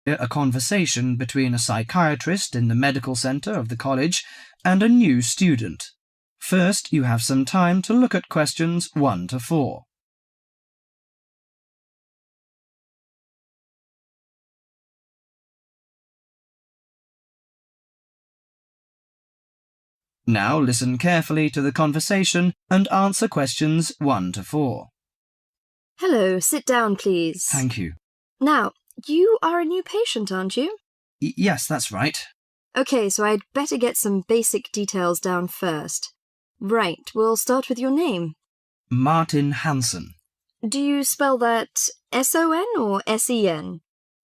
A conversation between a psychiatrist in the medical centre of the college and a new student. First, you have some time to look at questions 1 to 4. Now listen carefully to the conversation and answer questions 1 to 4. Hello, sit down, please. Thank you. Now, you are a new patient, aren't you? Yes, that's right. OK, so I'd better get some basic details down first. Right, we'll start with your name. Martin Hansen. Do you spell that S-O-N or S-E-N?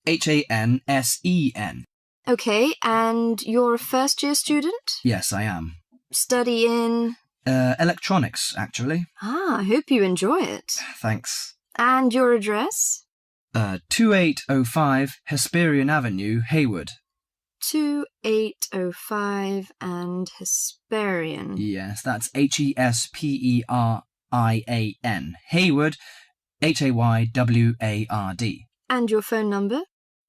Hansen. OK, and you're a first-year student? Yes, I am. Study in? Electronics, actually. I hope you enjoy it. Thanks. And your address? 2805 Hesperian Avenue, Hayward. 2805 and Hesperian. Yes, that's Hesperian. Hayward, Hayward. And your phone number?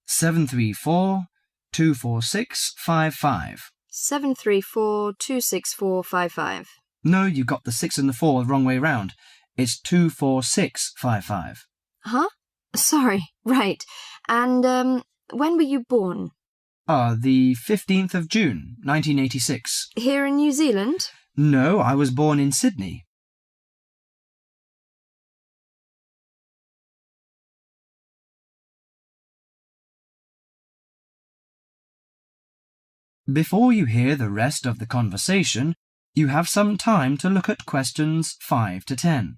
734-246-55. 734-264-55. No, you got the 6 and the 4 the wrong way round. It's 246-55. Huh? Sorry, right. And, when were you born? The 15th of June, 1986. Here in New Zealand? No, I was born in Sydney. Before you hear the rest of the conversation, you have some time to look at questions 5 to 10.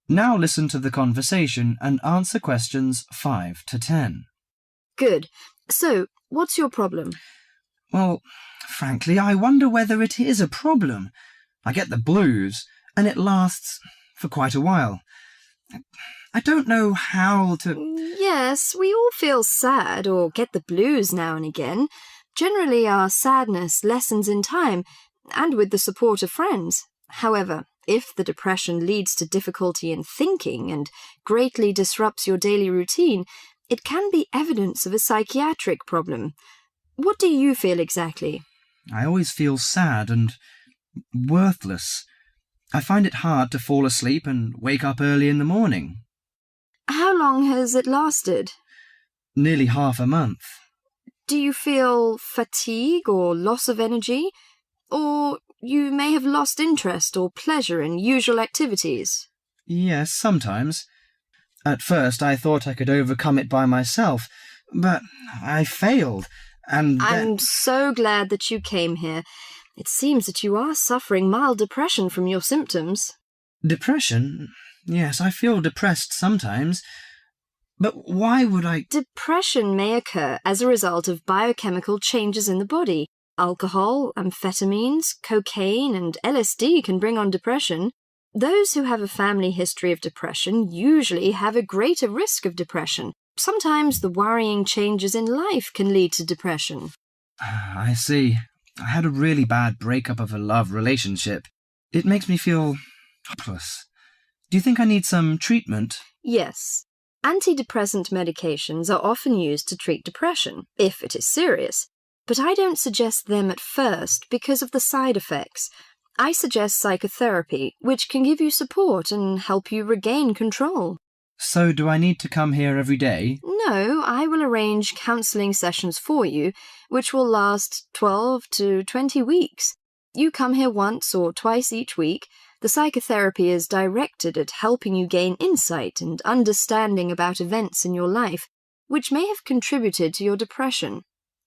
Now listen to the conversation and answer questions 5 to 10. Good. So, what's your problem? Well, frankly, I wonder whether it is a problem. I get the blues, and it lasts for quite a while. I don't know how to... Yes, we all feel sad or get the blues now and again. Generally, our sadness lessens in time, and with the support of friends. However, if the depression leads to difficulty in thinking and greatly disrupts your daily routine, it can be evidence of a psychiatric problem. What do you feel exactly? I always feel sad and worthless. I find it hard to fall asleep and wake up early in the morning. How long has it lasted? Nearly half a month. Do you feel fatigue or loss of energy? Or you may have lost interest or pleasure in usual activities? Yes, sometimes. At first I thought I could overcome it by myself, but I failed, and I'm so glad that you came here. It seems that you are suffering mild depression from your symptoms. Depression? Yes, I feel depressed sometimes. But why would I... Depression may occur as a result of biochemical changes in the body. Alcohol, amphetamines, cocaine, and LSD can bring on depression. Those who have a family history of depression usually have a greater risk of depression. Sometimes the worrying changes in life can lead to depression. I see. I had a really bad breakup of a love relationship. It makes me feel hopeless. Do you think I need some treatment? Yes. Antidepressant medications are often used to treat depression, if it is serious. But I don't suggest them at first because of the side effects. I suggest psychotherapy, which can give you support and help you regain control. So do I need to come here every day? No, I will arrange counselling sessions for you, which will last 12 to 20 weeks. You come here once or twice each week. The psychotherapy is directed at helping you gain insight and understanding about events in your life, which may have contributed to your depression.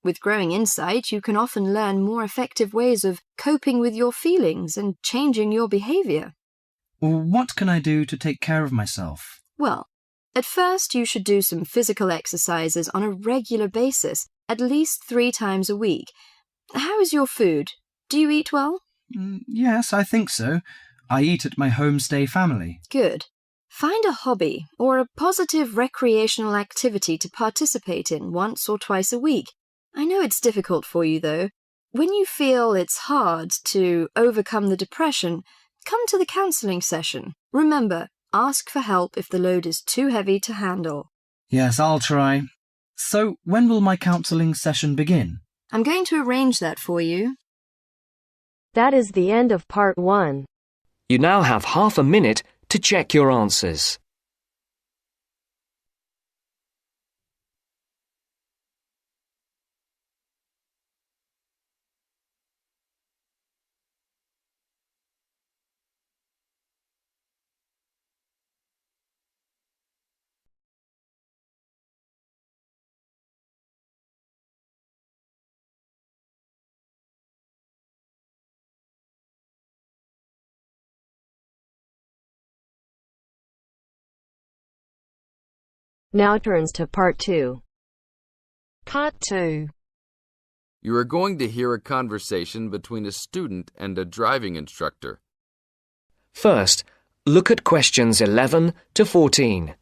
With growing insight, you can often learn more effective ways of coping with your feelings and changing your behaviour. What can I do to take care of myself? Well, at first you should do some physical exercises on a regular basis, at least 3 times a week. How is your food? Do you eat well? Yes, I think so. I eat at my homestay family. Good. Find a hobby or a positive recreational activity to participate in once or twice a week. I know it's difficult for you, though. When you feel it's hard to overcome the depression, come to the counselling session. Remember, ask for help if the load is too heavy to handle. Yes, I'll try. So, when will my counselling session begin? I'm going to arrange that for you. That is the end of part 1. You now have half a minute to check your answers. Now turns to part 2. Part 2. You are going to hear a conversation between a student and a driving instructor. First, look at questions 11 to 14.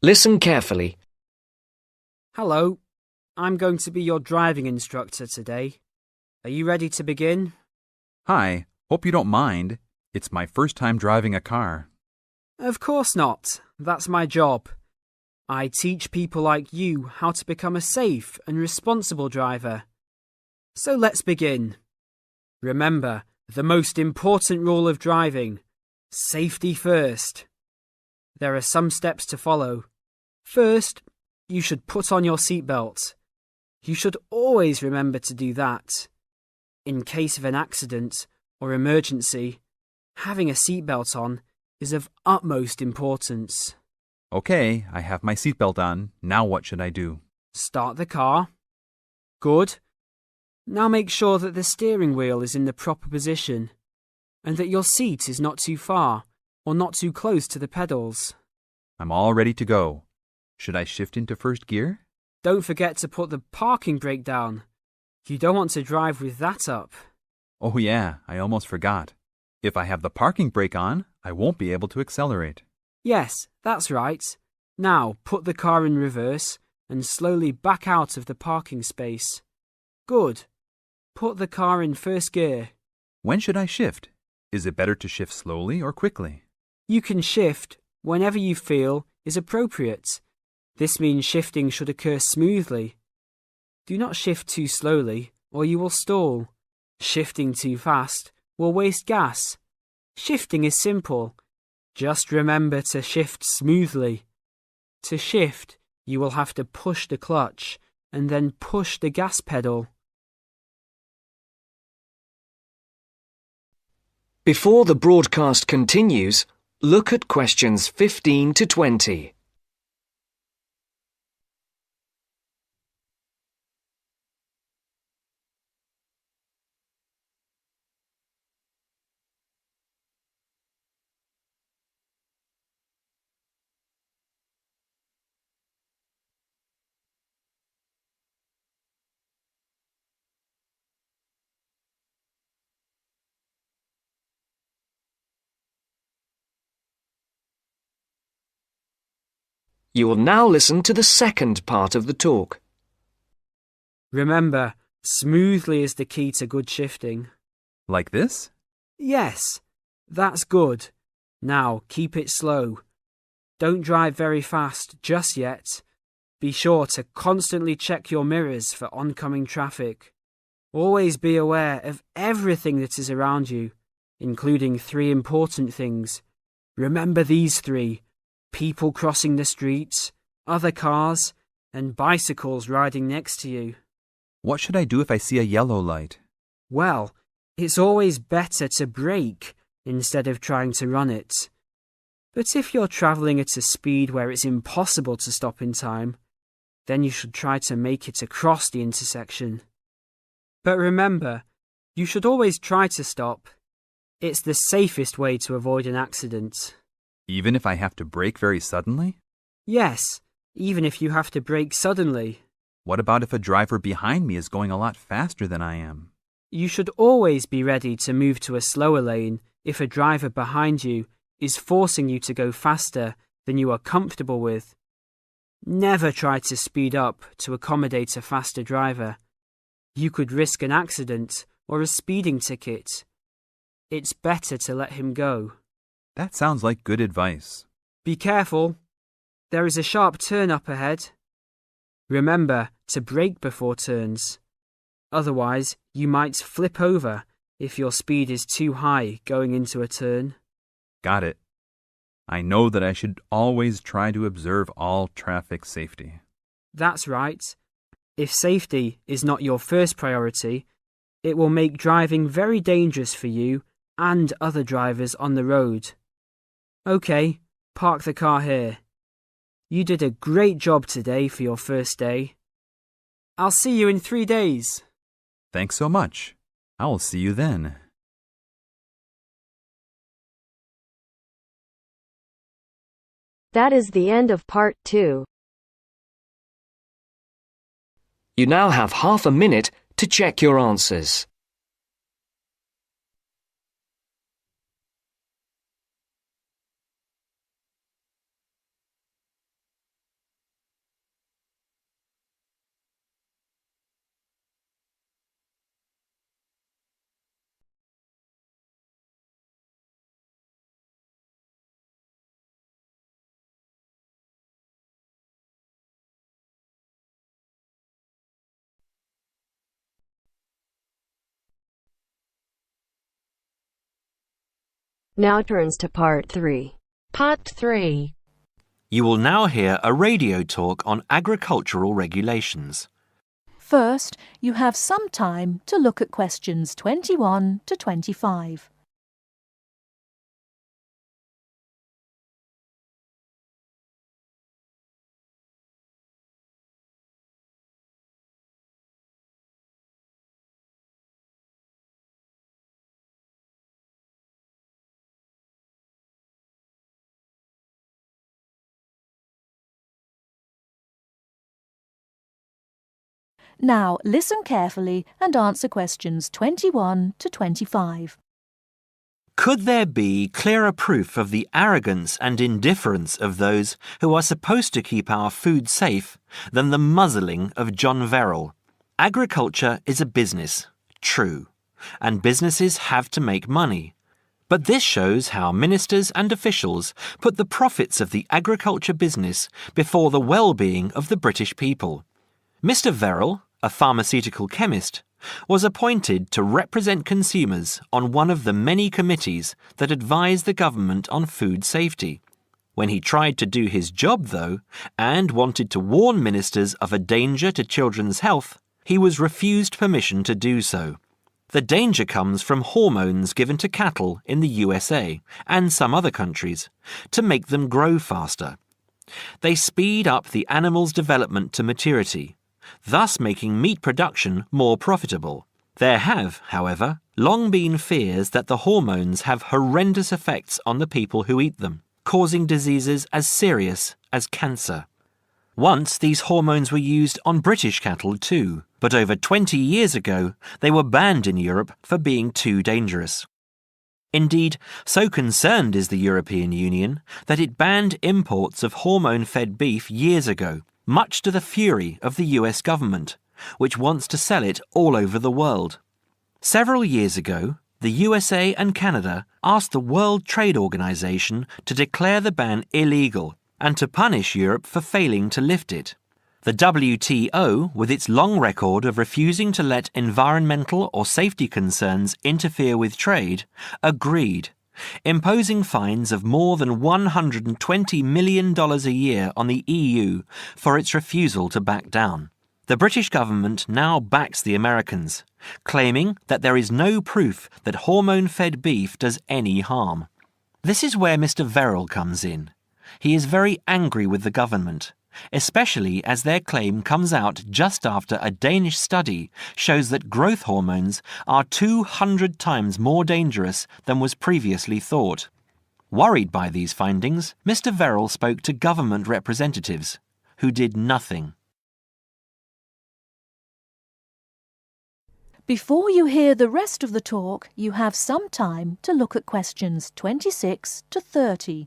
Listen carefully. Hello, I'm going to be your driving instructor today. Are you ready to begin? Hi, hope you don't mind. It's my first time driving a car. Of course not. That's my job. I teach people like you how to become a safe and responsible driver. So let's begin. Remember, the most important rule of driving: safety first. There are some steps to follow. First, you should put on your seatbelt. You should always remember to do that. In case of an accident or emergency, having a seatbelt on is of utmost importance. Okay, I have my seatbelt on. Now what should I do? Start the car. Good. Now make sure that the steering wheel is in the proper position and that your seat is not too far or not too close to the pedals. I'm all ready to go. Should I shift into first gear? Don't forget to put the parking brake down. You don't want to drive with that up. Oh yeah, I almost forgot. If I have the parking brake on, I won't be able to accelerate. Yes, that's right. Now put the car in reverse and slowly back out of the parking space. Good. Put the car in first gear. When should I shift? Is it better to shift slowly or quickly? You can shift whenever you feel is appropriate. This means shifting should occur smoothly. Do not shift too slowly or you will stall. Shifting too fast will waste gas. Shifting is simple. Just remember to shift smoothly. To shift, you will have to push the clutch and then push the gas pedal. Before the broadcast continues, look at questions 15 to 20. You will now listen to the second part of the talk. Remember, smoothly is the key to good shifting. Like this? Yes, that's good. Now keep it slow. Don't drive very fast just yet. Be sure to constantly check your mirrors for oncoming traffic. Always be aware of everything that is around you, including 3 important things. Remember these 3: people crossing the streets, other cars, and bicycles riding next to you. What should I do if I see a yellow light? Well, it's always better to brake instead of trying to run it. But if you're travelling at a speed where it's impossible to stop in time, then you should try to make it across the intersection. But remember, you should always try to stop. It's the safest way to avoid an accident. Even if I have to brake very suddenly? Yes, even if you have to brake suddenly. What about if a driver behind me is going a lot faster than I am? You should always be ready to move to a slower lane if a driver behind you is forcing you to go faster than you are comfortable with. Never try to speed up to accommodate a faster driver. You could risk an accident or a speeding ticket. It's better to let him go. That sounds like good advice. Be careful. There is a sharp turn up ahead. Remember to brake before turns. Otherwise, you might flip over if your speed is too high going into a turn. Got it. I know that I should always try to observe all traffic safety. That's right. If safety is not your first priority, it will make driving very dangerous for you and other drivers on the road. Okay, park the car here. You did a great job today for your first day. I'll see you in 3 days. Thanks so much. I will see you then. That is the end of part 2. You now have half a minute to check your answers. Now turns to part 3. Part 3. You will now hear a radio talk on agricultural regulations. First, you have some time to look at questions 21 to 25. Now listen carefully and answer questions 21 to 25. Could there be clearer proof of the arrogance and indifference of those who are supposed to keep our food safe than the muzzling of John Verrill? Agriculture is a business, true, and businesses have to make money. But this shows how ministers and officials put the profits of the agriculture business before the well-being of the British people. Mr. Verrill, a pharmaceutical chemist, was appointed to represent consumers on one of the many committees that advise the government on food safety. When he tried to do his job, though, and wanted to warn ministers of a danger to children's health, he was refused permission to do so. The danger comes from hormones given to cattle in the USA and some other countries to make them grow faster. They speed up the animal's development to maturity, thus making meat production more profitable. There have, however, long been fears that the hormones have horrendous effects on the people who eat them, causing diseases as serious as cancer. Once these hormones were used on British cattle too, but over 20 years ago they were banned in Europe for being too dangerous. Indeed, so concerned is the European Union that it banned imports of hormone-fed beef years ago, much to the fury of the US government, which wants to sell it all over the world. Several years ago, the USA and Canada asked the World Trade Organization to declare the ban illegal and to punish Europe for failing to lift it. The WTO, with its long record of refusing to let environmental or safety concerns interfere with trade, agreed, imposing fines of more than $120 million a year on the EU for its refusal to back down. The British government now backs the Americans, claiming that there is no proof that hormone-fed beef does any harm. This is where Mr. Verrill comes in. He is very angry with the government, especially as their claim comes out just after a Danish study shows that growth hormones are 200 times more dangerous than was previously thought. Worried by these findings, Mr. Verrill spoke to government representatives, who did nothing. Before you hear the rest of the talk, you have some time to look at questions 26 to 30.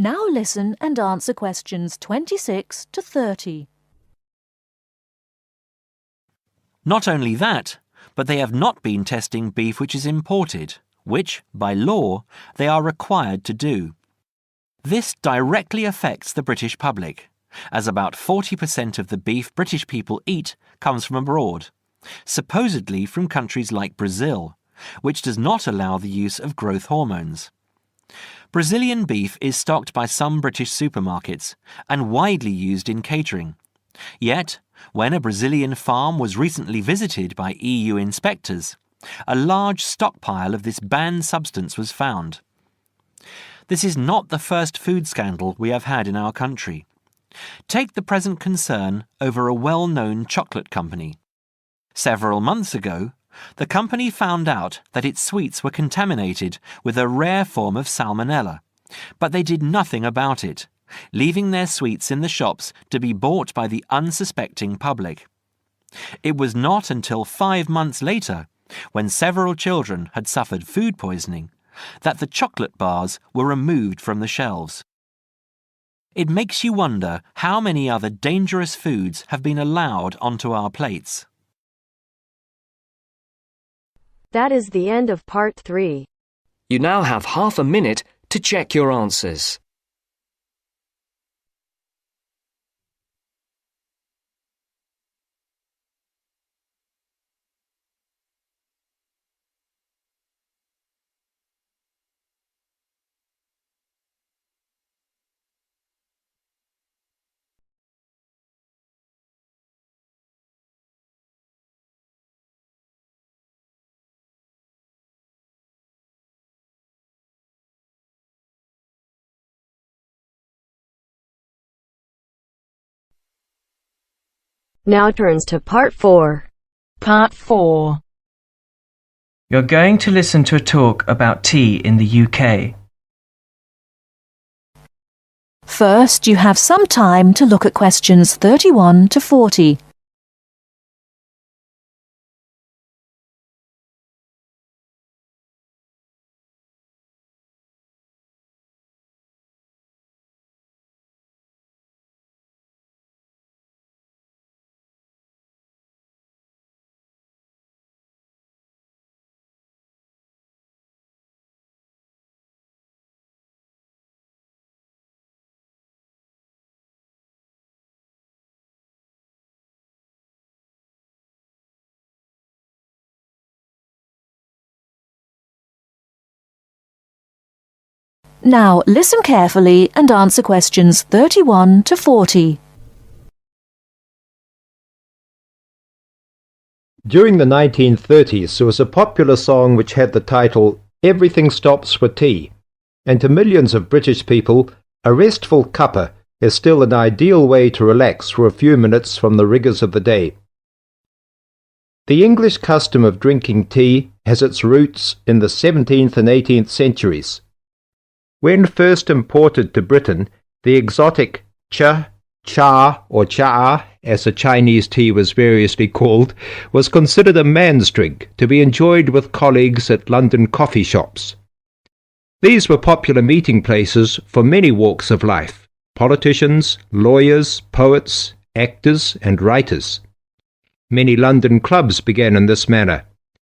Now listen and answer questions 26 to 30. Not only that, but they have not been testing beef which is imported, which, by law, they are required to do. This directly affects the British public, as about 40% of the beef British people eat comes from abroad, supposedly from countries like Brazil, which does not allow the use of growth hormones. Brazilian beef is stocked by some British supermarkets and widely used in catering. Yet, when a Brazilian farm was recently visited by EU inspectors, a large stockpile of this banned substance was found. This is not the first food scandal we have had in our country. Take the present concern over a well-known chocolate company. Several months ago, the company found out that its sweets were contaminated with a rare form of salmonella, but they did nothing about it, leaving their sweets in the shops to be bought by the unsuspecting public. It was not until 5 months later, when several children had suffered food poisoning, that the chocolate bars were removed from the shelves. It makes you wonder how many other dangerous foods have been allowed onto our plates. That is the end of part 3. You now have half a minute to check your answers. Now turns to part 4. Part 4. You're going to listen to a talk about tea in the UK. First, you have some time to look at questions 31 to 40. Now listen carefully and answer questions 31 to 40. During the 1930s, there was a popular song which had the title, "Everything Stops for Tea," and to millions of British people, a restful cuppa is still an ideal way to relax for a few minutes from the rigours of the day. The English custom of drinking tea has its roots in the 17th and 18th centuries. When first imported to Britain, the exotic cha, or cha, as the Chinese tea was variously called, was considered a man's drink to be enjoyed with colleagues at London coffee shops. These were popular meeting places for many walks of life: politicians, lawyers, poets, actors, and writers. Many London clubs began in this manner,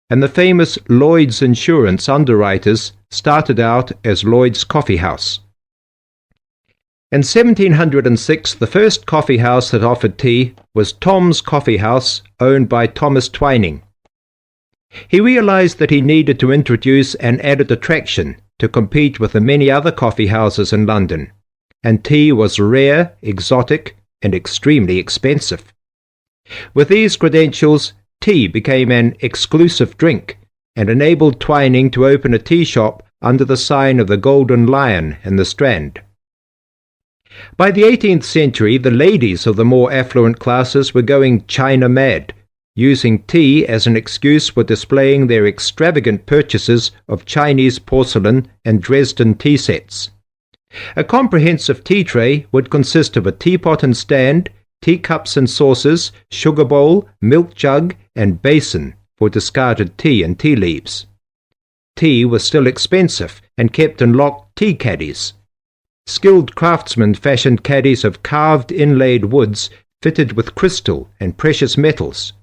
and the famous Lloyd's Insurance underwriters started out as Lloyd's Coffee House. In 1706, the first coffee house that offered tea was Tom's Coffee House, owned by Thomas Twining. He realized that he needed to introduce an added attraction to compete with the many other coffee houses in London, and tea was rare, exotic, and extremely expensive. With these credentials, tea became an exclusive drink and enabled Twining to open a tea shop under the sign of the Golden Lion in the Strand. By the 18th century, the ladies of the more affluent classes were going China mad, using tea as an excuse for displaying their extravagant purchases of Chinese porcelain and Dresden tea sets. A comprehensive tea tray would consist of a teapot and stand, teacups and saucers, sugar bowl, milk jug, and basin for discarded tea and tea leaves. Tea was still expensive and kept in locked tea caddies. Skilled craftsmen fashioned caddies of carved inlaid woods fitted with crystal and precious metals.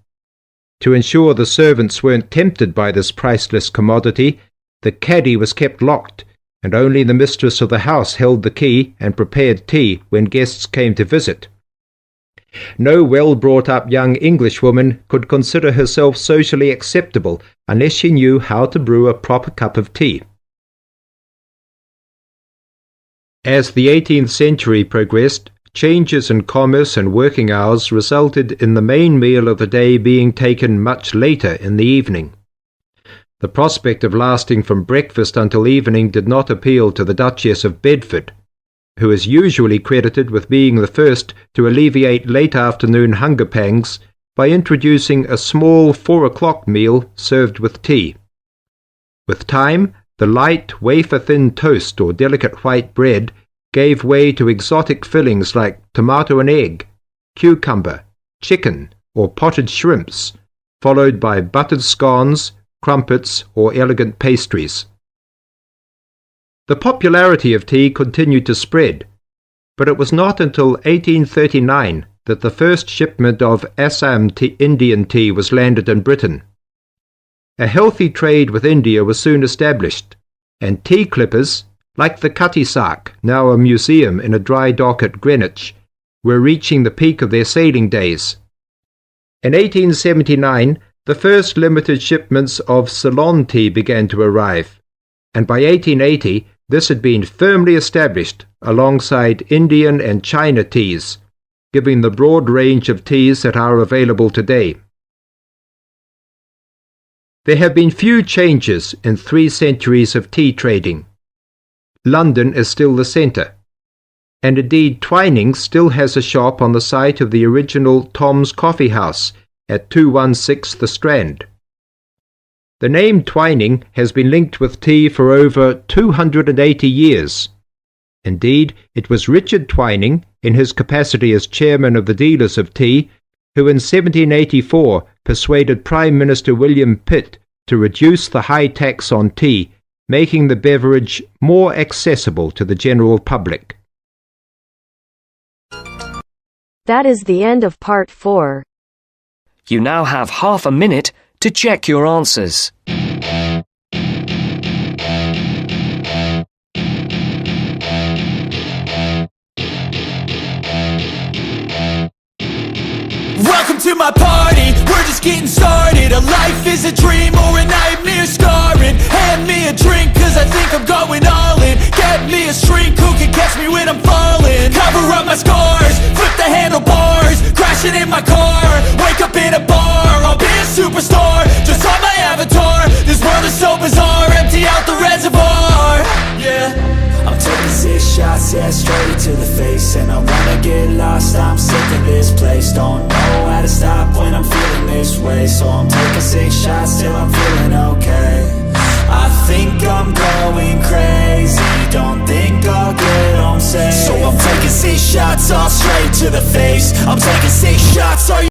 To ensure the servants weren't tempted by this priceless commodity, the caddy was kept locked, and only the mistress of the house held the key and prepared tea when guests came to visit. No well-brought-up young Englishwoman could consider herself socially acceptable unless she knew how to brew a proper cup of tea. As the 18th century progressed, changes in commerce and working hours resulted in the main meal of the day being taken much later in the evening. The prospect of lasting from breakfast until evening did not appeal to the Duchess of Bedford, who is usually credited with being the first to alleviate late afternoon hunger pangs by introducing a small 4 o'clock meal served with tea. With time, the light, wafer-thin toast or delicate white bread gave way to exotic fillings like tomato and egg, cucumber, chicken, or potted shrimps, followed by buttered scones, crumpets, or elegant pastries. The popularity of tea continued to spread, but it was not until 1839 that the first shipment of Assam Indian tea was landed in Britain. A healthy trade with India was soon established, and tea clippers, like the Cutty Sark, now a museum in a dry dock at Greenwich, were reaching the peak of their sailing days. In 1879, the first limited shipments of Ceylon tea began to arrive, and by 1880 this had been firmly established alongside Indian and China teas, giving the broad range of teas that are available today. There have been few changes in 3 centuries of tea trading. London is still the centre, and indeed Twining still has a shop on the site of the original Tom's Coffee House at 216 The Strand. The name Twining has been linked with tea for over 280 years. Indeed, it was Richard Twining, in his capacity as chairman of the dealers of tea, who in 1784 persuaded Prime Minister William Pitt to reduce the high tax on tea, making the beverage more accessible to the general public. That is the end of part 4. You now have half a minute to check your answers. Welcome to my party, we're just getting started. A life is a dream or a nightmare scarring. Hand me a drink cause I think I'm going all in. Get me a shrink who can catch me when I'm falling. Cover up my scars, flip the handlebars, crashing in my car, wake up in a bar. I'll be a superstar, just on my avatar. This world is so bizarre, empty out the reservoir. Yeah, I'm taking 6 shots, yeah, straight to the face. And I wanna get lost, I'm sick of this place. Don't know how to stop when I'm feeling this way. So I'm taking 6 shots till I'm feeling okay. I think I'm going crazy, don't think I'll get home safe. So I'm taking 6 shots all straight to the face. I'm taking 6 shots, are you